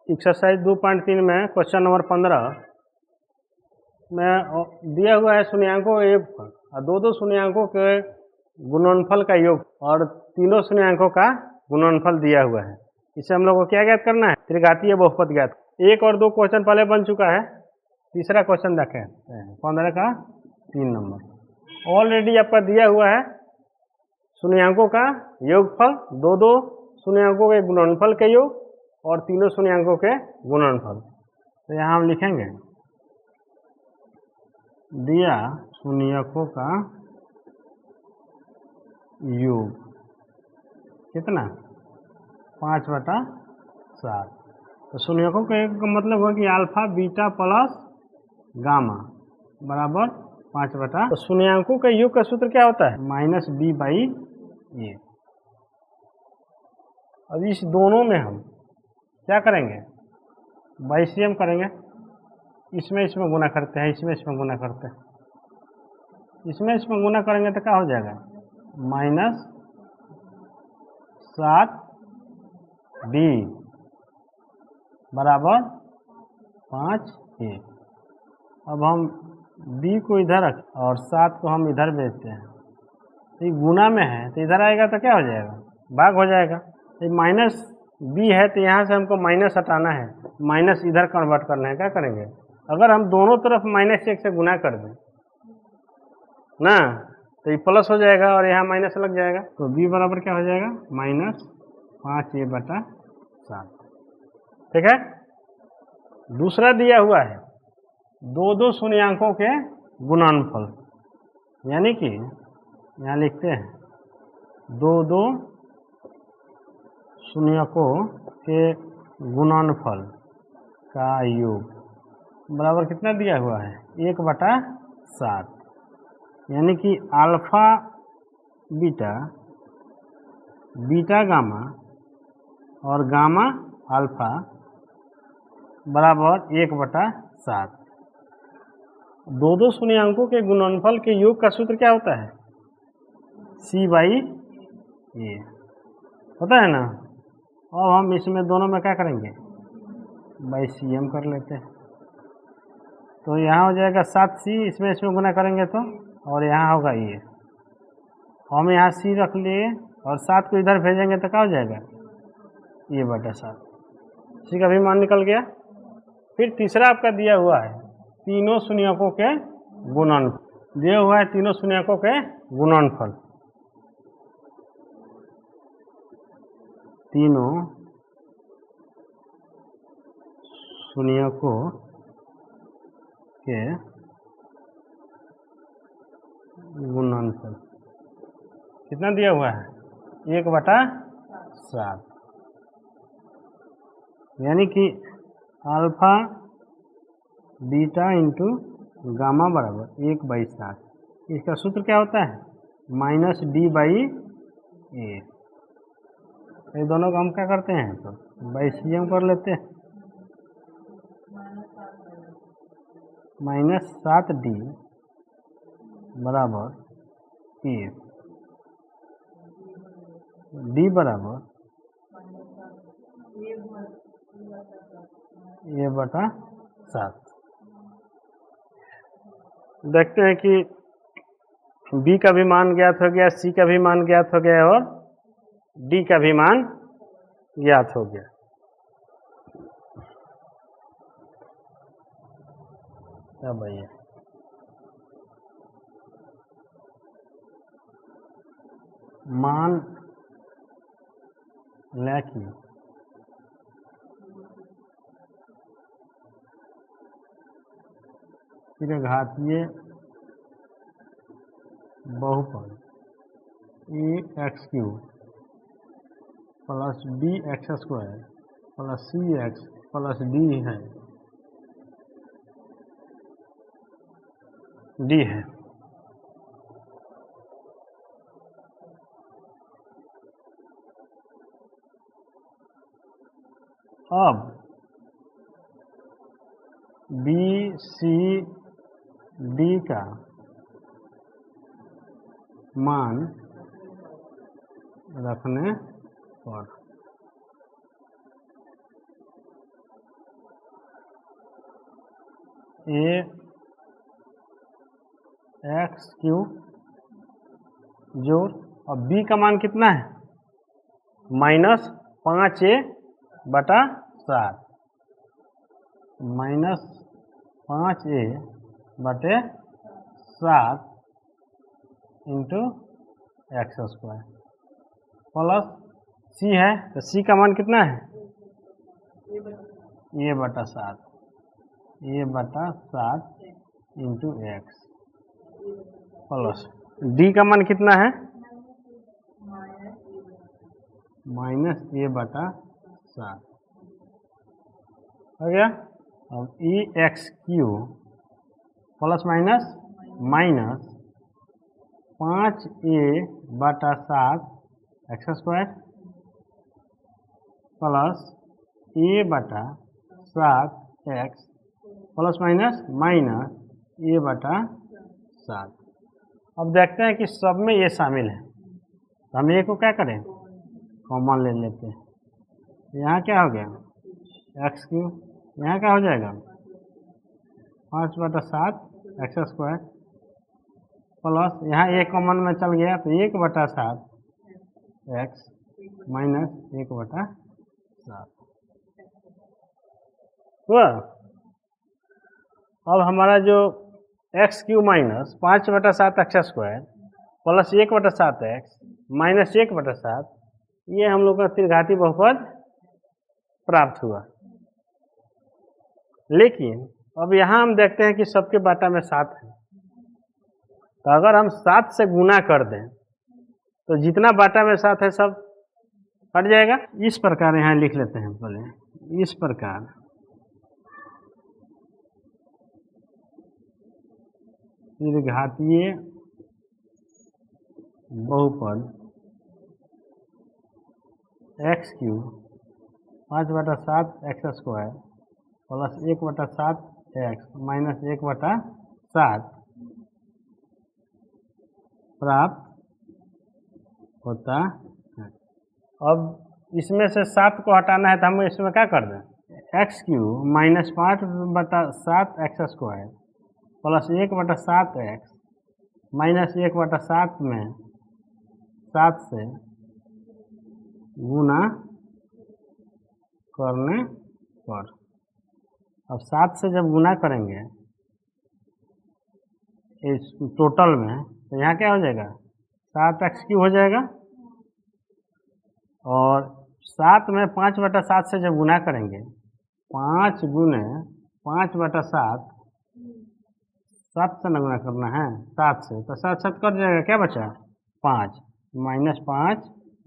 Exercise 2.3 में question number 15 में दिया हुआ है शून्यांकों और दो शून्यांकों के गुणनफल का योग और तीनों शून्यांकों का गुणनफल दिया हुआ है। इसे हम लोग को क्या ज्ञात करना है? त्रिघातीय बहुपद ज्ञात। 1 और 2 क्वेश्चन पहले बन चुका है, तीसरा क्वेश्चन देखें 15 का 3 नंबर ऑलरेडी आपका दिया हुआ है। शून्यांकों का योगफल, दो शून्यांकों के गुणनफल के योग और तीनों शून्यांकों के गुणनफल। तो यहाँ हम लिखेंगे दिया शून्यकों का योग कितना 5/7। तो शून्यकों का योग का मतलब हुआ कि अल्फा बीटा प्लस गामा बराबर 5/। तो शून्यांकों के योग का सूत्र क्या होता है? -b/a। अब इस दोनों में हम क्या करेंगे? LCM करेंगे। इसमें गुना करते हैं, इसमें गुना करते हैं, इसमें गुना करेंगे तो क्या हो जाएगा? -7b बराबर 5a। अब हम b को इधर रख और 7 को हम इधर भेजते हैं। ये गुना में है तो इधर आएगा तो क्या हो जाएगा? भाग हो जाएगा। ये -b है तो यहाँ से हमको माइनस हटाना है, माइनस इधर कन्वर्ट करना है। क्या करेंगे? अगर हम दोनों तरफ -1 से गुना कर दें ना तो ये प्लस हो जाएगा और यहाँ माइनस लग जाएगा। तो b बराबर क्या हो जाएगा? -5a/7। ठीक है। दूसरा दिया हुआ है दो शून्यांकों के गुणनफल, यानी कि यहाँ लिखते हैं दो शून्यकों के गुणनफल का योग बराबर कितना दिया हुआ है? 1/7। यानी कि अल्फा बीटा, बीटा गामा और गामा अल्फा बराबर 1/7। दो शून्यांकों के गुणनफल के योग का सूत्र क्या होता है? c/a होता है ना। अब हम इसमें दोनों में क्या करेंगे? LCM कर लेते हैं। तो यहाँ हो जाएगा 7c, इसमें गुना करेंगे तो, और यहाँ होगा ये। हम यहाँ c रख लिए और 7 को इधर भेजेंगे तो क्या हो जाएगा? a/7। c का भी मान निकल गया। फिर तीसरा आपका दिया हुआ है तीनों शून्यकों के गुणनफल। दिया हुआ है तीनों शून्यकों के गुणनफल। तीनों शून्यकों के गुणनफल कितना दिया हुआ है? 1/7। यानी कि अल्फा बीटा इंटू गामा बराबर 1/7। इसका सूत्र क्या होता है? -d/a। ये दोनों को हम क्या करते हैं? तो LCM कर लेते हैं। -7d बराबर a, d बराबर a/7। देखते हैं कि b का भी मान ज्ञात हो गया, c का भी मान ज्ञात हो गया और d का भी मान ज्ञात हो गया। अब भैया मान लें कि त्रिघातीय बहुपद ax³ + bx² + cx + d है, d है। अब b c d का मान रखने पर ए एक्स क्यू जोड़, और बी का मान कितना है -5a/7 -5a/7 into x square plus c है, तो सी का मान कितना है a/7 into x plus D का मान कितना है -a/7 हो गया। अब e x cube plus minus -5a/7 x square plus a/7 x plus minus a/7। अब देखते हैं कि सब में ये शामिल है, तो हम ये को क्या करें कॉमन ले लेते हैं। यहाँ क्या हो गया एक्स क्यू, यहाँ क्या हो जाएगा 5/7 एक्स स्क्वायर प्लस यहाँ एक कॉमन में चल गया तो 1/7 एक्स माइनस 1/7 हुआ। अब हमारा जो x Q minus 5/7 x square plus 1/7 x minus 1/7, ये हम लोग का त्रिघाती बहुपद प्राप्त हुआ। लेकिन अब यहाँ हम देखते हैं कि सबके बाटा में 7 है, तो अगर हम 7 से गुना कर दें तो जितना बाटा में 7 है सब हट जाएगा। इस प्रकार यहाँ लिख लेते हैं पहले, इस प्रकार त्रिघातीय बहुपद x Q 5/7 x square plus 1/7 x minus 1/7 प्राप्त होता है। अब इसमें से 7 को हटाना है तो हम इसमें क्या कर दें x Q -5/7 x square plus 1/7 x minus 1/7 में 7 से गुना करने पर, अब 7 से जब गुना करेंगे इस टोटल में तो यहाँ क्या हो जाएगा 7x क्यू हो जाएगा, और 7 में 5/7 से जब गुना करेंगे 5 गुने 5/7, 7 से न गुना करना है 7 से, तो 7 कट जाएगा, क्या बचा 5 माइनस 5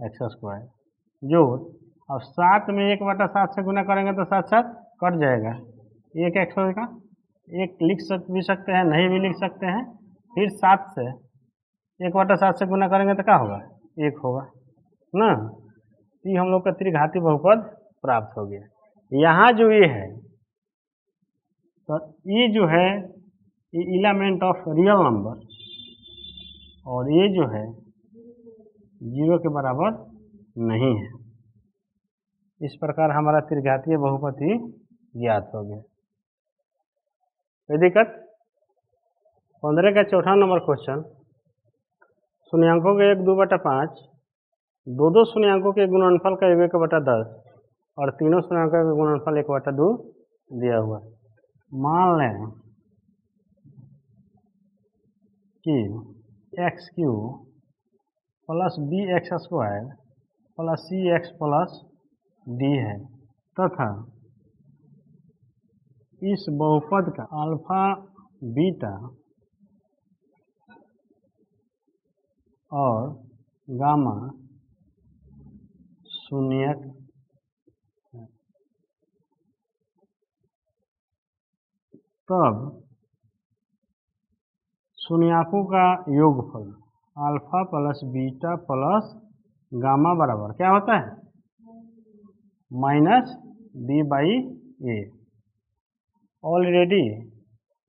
एक्स स्क्वायर जोड़, अब 7 में 1/7 से गुना करेंगे तो 7 कट जाएगा, 1 एक्स होगा, 1 लिख भी सकते हैं नहीं भी लिख सकते हैं। फिर 7 से 1/7 से गुना करेंगे तो क्या होगा 1 होगा ना। ये हम लोग का त्रिघाती बहुपद प्राप्त हो गया। यहाँ जो ये है तो ये जो है ये एलिमेंट ऑफ रियल नंबर, और ये जो है 0 के बराबर नहीं है। इस प्रकार हमारा त्रिघातीय बहुपद ही ज्ञात हो गया। कोई दिक्कत? 15 का चौथा नंबर क्वेश्चन, शून्यांकों के 1/2/5, दो शून्यांकों के गुणनफल का 1/10 और तीनों शून्यांकों का गुणनफल 1/2 दिया हुआ है। मान लें कि x cube plus b x square plus c x plus d है तथा इस बहुपद का अल्फा बीटा और गामा शून्यक है, तब शून्याकों का योगफल alpha plus beta plus gamma बराबर क्या होता है -b/a। ऑलरेडी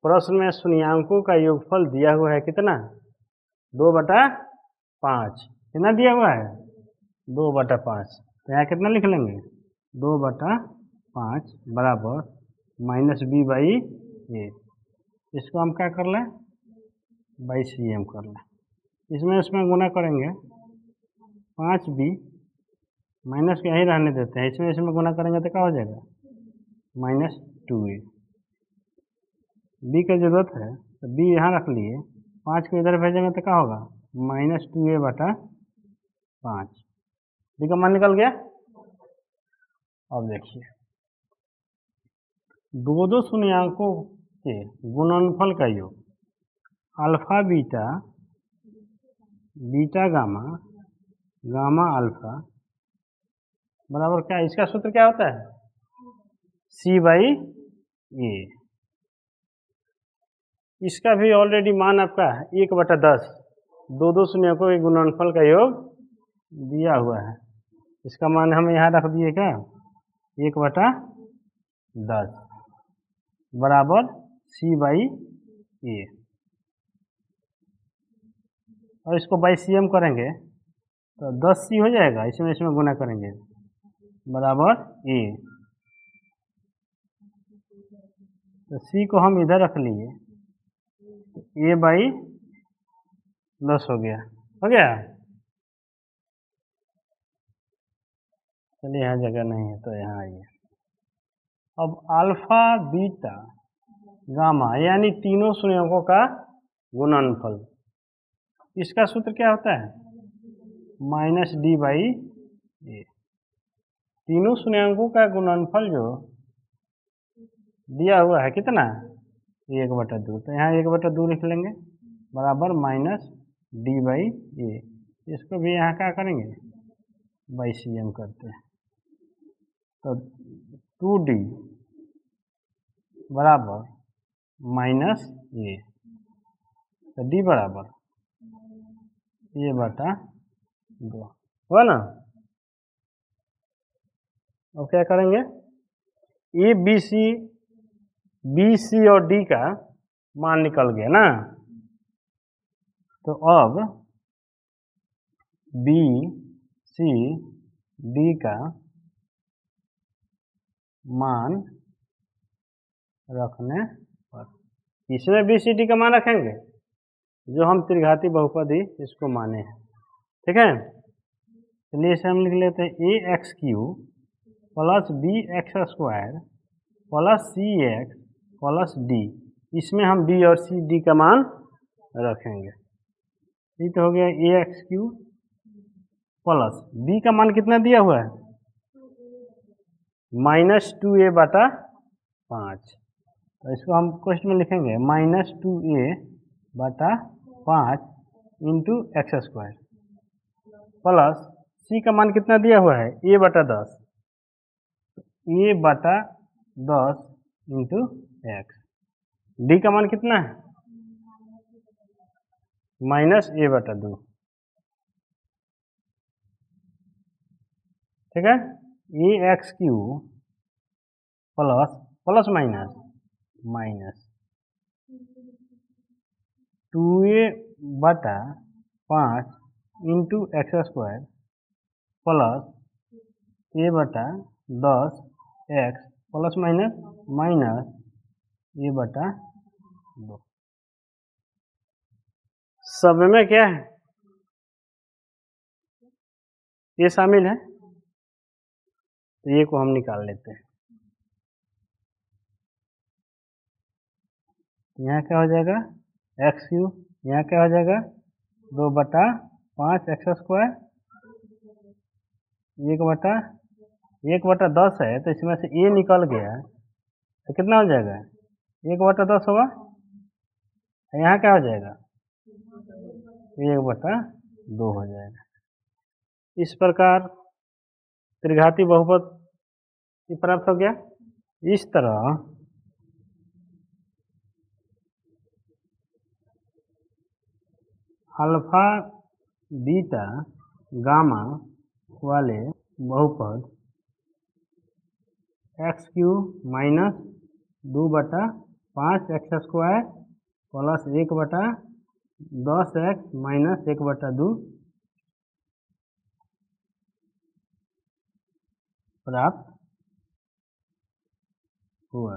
प्रश्न में शून्यांकों का योगफल दिया हुआ है कितना 2/5, कितना दिया हुआ है 2/5, तो यहाँ कितना लिख लेंगे 2/5 बराबर -b/a। इसको हम क्या कर लें, बाई सी एम कर लें। इसमें गुना करेंगे 5b माइनस को यहीं रहने देते हैं, इसमें गुना करेंगे तो क्या हो जाएगा, -2a। बी की जरूरत है तो बी यहाँ रख लिए, 5 को इधर भेजेंगे तो क्या होगा, -2a/5। बी का मान निकल गया। अब देखिए दो शून्यंकों के गुणनफल का योग alpha beta, beta gamma, gamma alpha बराबर क्या, इसका सूत्र क्या होता है, C/A। इसका भी ऑलरेडी मान आपका 1/10, दो शून्यंकों के गुणनफल का योग दिया हुआ है। इसका मान हम यहाँ रख दिए क्या, 1/10 बराबर C/A। और इसको बाई सी एम करेंगे तो 10c हो जाएगा, इसमें गुना करेंगे बराबर A। तो C को हम इधर रख लिए, A/10 हो गया, चलिए यहाँ जगह नहीं है तो यहाँ आइए। अब अल्फा बीटा गामा यानी तीनों शून्यंकों का गुणनफल, इसका सूत्र क्या होता है, -D/A। तीनों शून्यंकों का गुणनफल जो दिया हुआ है कितना, 1/2, तो यहाँ 1/2 लिख लेंगे बराबर -D/A। इसको भी यहाँ क्या करेंगे, बाई सी एम करते हैं, तो 2D बराबर -A, तो D बराबर A/2 हुआ ना। अब क्या करेंगे, ए बी सी और डी का मान निकल गया ना, तो अब बी सी डी का मान रखने पर, इसमें बी सी डी का मान रखेंगे जो हम त्रिघाती बहुपदी इसको माने हैं, ठीक है। चलिए इसे हम लिख लेते हैं AX³ + BX² + CX + D। इसमें हम B और C D का मान रखेंगे। ये तो हो गया AX³ प्लस B का मान कितना दिया हुआ है, -2a/5। तो इसको हम क्वेश्चन में लिखेंगे -2a/5 × x² प्लस C का मान कितना दिया हुआ है, A/10, A/10 × x। D का मान कितना है, -A/2, ठीक है। AX³ plus minus 2a/5 × x² plus A/10 x plus minus -A/2। सब में क्या है, ये शामिल है, तो ये को हम निकाल लेते हैं। यहाँ क्या हो जाएगा, x³, यहाँ क्या हो जाएगा 2/5 x², 1/10 है, तो इसमें से a निकल गया तो कितना हो जाएगा, 1/10 होगा। यहाँ क्या हो जाएगा, 1/2 हो जाएगा। इस प्रकार त्रिघाती बहुपद प्राप्त हो गया। इस तरह अल्फा बीटा गामा वाले बहुपद x³ - 2/5 x² प्लस 1/10x - 1/2 प्राप्त हुआ।